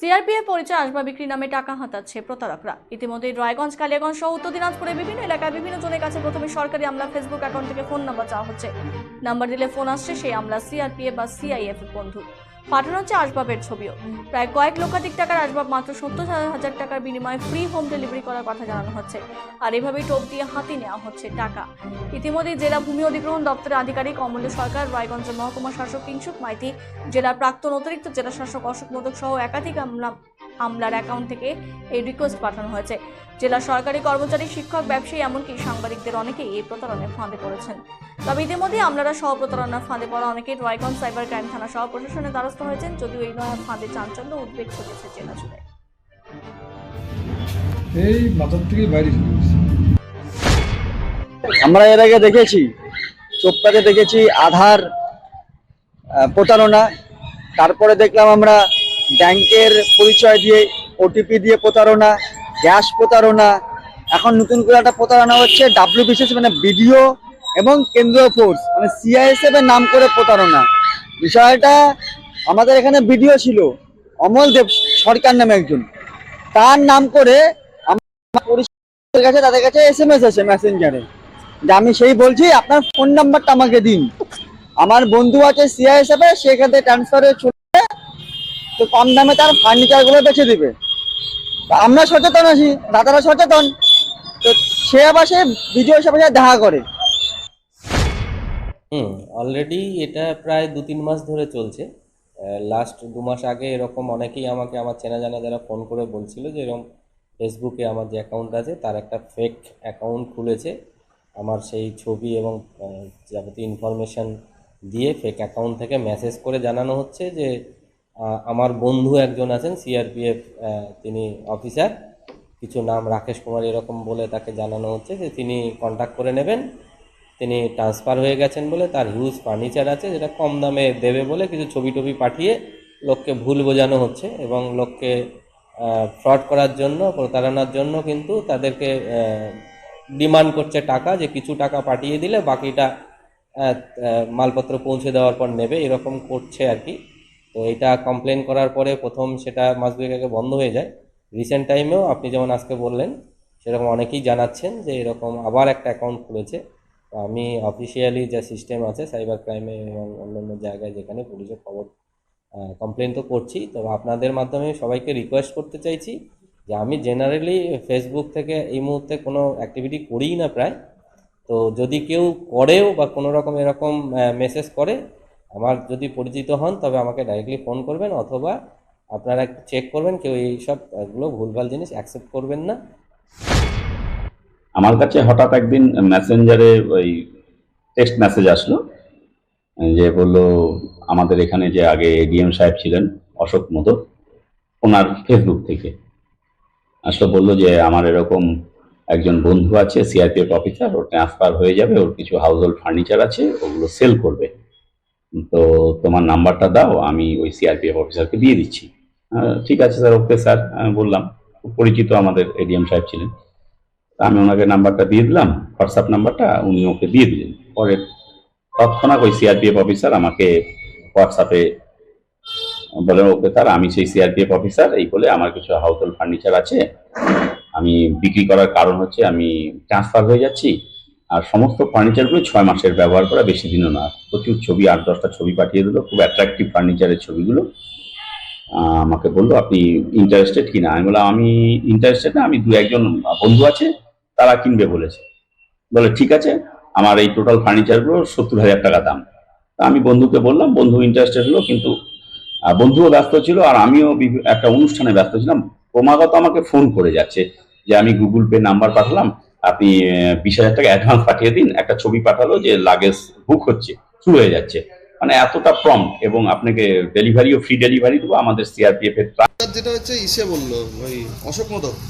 CRPF পরিচয় আসবাব বিক্রি নামে টাকা হাতাচ্ছে প্রতারকরা। ইতিমধ্যে রায়গঞ্জ, কালিয়াগঞ্জ সহ উত্তর দিনাজপুরের বিভিন্ন এলাকায় বিভিন্ন জনের কাছে প্রথমে সরকারি আমলা ফেসবুক অ্যাকাউন্ট থেকে ফোন নাম্বার চাওয়া হচ্ছে। নাম্বার দিলে ফোন আসছে সেই আমলা সিআরপিএফ বা সিআইএফ বন্ধু। পাঠানো হচ্ছে আসবাবের ছবিও। প্রায় কয়েক লক্ষাধিক টাকার আসবাব মাত্র 70,000 টাকার বিনিময়ে ফ্রি হোম ডেলিভারি করার কথা জানানো হচ্ছে। আর এভাবেই টোপ দিয়ে হাতে নেওয়া হচ্ছে টাকা। ইতিমধ্যে জেলা ভূমি অধিগ্রহণ দপ্তরের আধিকারিক অমূল্য সরকার, রায়গঞ্জের মহকুমা শাসক কিংসুক মাইতি, জেলার প্রাক্তন অতিরিক্ত জেলা শাসক অশোক মোদক সহ একাধিক আমলার অ্যাকাউন্ট থেকে এই রিকোয়েস্ট পাঠানো হয়েছে। জেলা সরকারি কর্মচারী, শিক্ষক, ব্যবসায়ী এমনকি সাংবাদিকদের অনেকেই এই প্রতারণায় ফাঁদে পড়েছেন। তবে ইতিমধ্যে আমলারা সহ প্রতারণার ফাঁদে পড়া অনেকেই রায়গঞ্জ সাইবার ক্রাইম থানা সহ প্রশাসনের দ্বারস্থ হয়েছেন। যদিও এই নয়া ফাঁদে চাঞ্চল্য উদ্বেগ ছড়িয়েছে জেলা জুড়ে। এই মাথার থেকে বাইরে চলে গেছে। আমরা এর আগে দেখেছি, চোপড়াতে দেখেছি আধার প্রতারণা, তারপরে দেখলাম আমরা ব্যাংকের পরিচয় দিয়ে ওটিপি দিয়ে প্রতারণা, গ্যাস প্রতারণা, এখন নতুন করে একটা প্রতারণা হচ্ছে WBCS মানে বিডিও এবং কেন্দ্রীয় ফোর্স মানে CISF এর নাম করে প্রতারণা। বিষয়টা আমাদের এখানে বিডিও ছিল অমল দেব সরকার নামে একজন, তার নাম করে আমার কাছে তাদের কাছে SMS আছে মেসেঞ্জারে, যে আমি সেই বলছি আপনার ফোন নাম্বারটা আমাকে দিন, আমার বন্ধু আছে CISF এ, সেখান থেকে ট্রান্সফার হয়ে চলে তো কম দামে তার ফার্নিচার গুলো বেছে দিবে। আমরা সচেতন আছি, দাদারা সচেতন, তো সে আবার সে বিজয় সাথে দেখা করে। অলরেডি এটা প্রায় 2-3 মাস ধরে চলছে। লাস্ট 2 মাস আগে এরকম অনেকেই আমাকে আমার চেনা জানা যারা ফোন করে বলছিল যে এরকম ফেসবুকে আমার যে অ্যাকাউন্ট আছে তার একটা ফেক অ্যাকাউন্ট খুলেছে, আমার সেই ছবি এবং যাবতীয় ইনফরমেশান দিয়ে ফেক অ্যাকাউন্ট থেকে মেসেজ করে জানানো হচ্ছে যে আমার বন্ধু একজন আছেন CRPF, তিনি অফিসার, কিছু নাম রাকেশ কুমার এরকম বলে তাকে জানানো হচ্ছে যে তিনি কন্ট্যাক্ট করে নেবেন, তিনি ট্রান্সফার হয়ে গেছেন বলে, তার হিউজ ফার্নিচার আছে যেটা কম দামে দেবে বলে কিছু ছবি টবি পাঠিয়ে লোককে ভুল বোঝানো হচ্ছে এবং লোককে ফ্রড করার জন্য, প্রতারণার জন্য কিন্তু তাদেরকে ডিমান্ড করছে টাকা, যে কিছু টাকা পাঠিয়ে দিলে বাকিটা মালপত্র পৌঁছে দেওয়ার পর নেবে, এরকম করছে আর কি। তো এটা কমপ্লেন করার পরে প্রথম সেটা মাস দুয়েক আগে বন্ধ হয়ে যায়। রিসেন্ট টাইমেও আপনি যেমন আজকে বললেন সেরকম অনেকেই জানাচ্ছেন যে এরকম আবার একটা অ্যাকাউন্ট খুলেছে। তো আমি অফিসিয়ালি যে সিস্টেম আছে সাইবার ক্রাইমে এবং অন্যান্য জায়গায় যেখানে পুলিশের খবর কমপ্লেন তো করছি, তবে আপনাদের মাধ্যমে সবাইকে রিকোয়েস্ট করতে চাইছি যে আমি জেনারেলি ফেসবুক থেকে এই মুহূর্তে কোনো অ্যাক্টিভিটি করিই না প্রায়। তো যদি কেউ করেও বা কোনো রকম এরকম মেসেজ করে, আমার যদি পরিচিত হন তবে আমাকে ডাইরেক্টলি ফোন করবেন, অথবা আপনারা একটু চেক করবেন কেউ এইসবগুলো ভুলভাল জিনিস অ্যাকসেপ্ট করবেন না। আমার কাছে হঠাৎ একদিন মেসেঞ্জারে ওই টেক্সট মেসেজ আসলো, যে বললো আমাদের এখানে যে আগে ADM সাহেব ছিলেন অশোক মোদক, ওনার ফেসবুক থেকে আসলে বললো যে আমার এরকম একজন বন্ধু আছে CRPF অফিসার, ওর ট্রান্সফার হয়ে যাবে, ওর কিছু হাউস হোল্ড ফার্নিচার আছে, ওগুলো সেল করবে, তো তোমার নাম্বারটা দাও, আমি ওই CRPF অফিসারকে দিয়ে দিচ্ছি। ঠিক আছে স্যার, ওকে স্যার, আমি বললাম, খুব পরিচিত আমাদের ADM সাহেব ছিলেন, আমি ওনাকে নাম্বারটা দিয়ে দিলাম, হোয়াটসঅ্যাপ নাম্বারটা, উনি ওকে দিয়ে দিলেন। পরে তৎক্ষণাৎ ওই CRPF অফিসার আমাকে হোয়াটসঅ্যাপে বলেন, ওকে স্যার আমি সেই CRPF অফিসার, এই বলে আমার কিছু হাউস হোল্ড ফার্নিচার আছে, আমি বিক্রি করার কারণ হচ্ছে আমি ট্রান্সফার হয়ে যাচ্ছি, আর সমস্ত ফার্নিচারগুলো 6 মাসের ব্যবহার করা, বেশি দিনও না। প্রচুর ছবি, 8-10টা ছবি পাঠিয়ে দিল, খুব অ্যাট্রাকটিভ ফার্নিচারের ছবিগুলো। আমাকে বললো আপনি ইন্টারেস্টেড কিনা, আমি বললাম আমি ইন্টারেস্টেড না, আমি 2-1 জন বন্ধু আছে তারা কিনবে বলেছে। বলে ঠিক আছে, আমার এই টোটাল ফার্নিচারগুলো 70,000 টাকা দাম। আমি বন্ধুকে বললাম, বন্ধু ইন্টারেস্টেড হলো, কিন্তু বন্ধুও ব্যস্ত ছিল আর আমিও একটা অনুষ্ঠানে ব্যস্ত ছিলাম। ক্রমাগত আমাকে ফোন করে যাচ্ছে যে আমি গুগল পে নাম্বার পাঠালাম, আপনি 20,000 টাকা অ্যাডভান্স পাঠিয়ে দিন, একটা ছবি পাঠালো যে লাগেজ বুক হচ্ছে, শুরু হয়ে যাচ্ছে, মানে এতটা প্রম্পট, এবং আপনাকে ডেলিভারিও ফ্রি ডেলিভারি দেবো আমাদের CRPF এর। যেটা হচ্ছে ইসে বললো ওই অশোক মোদক,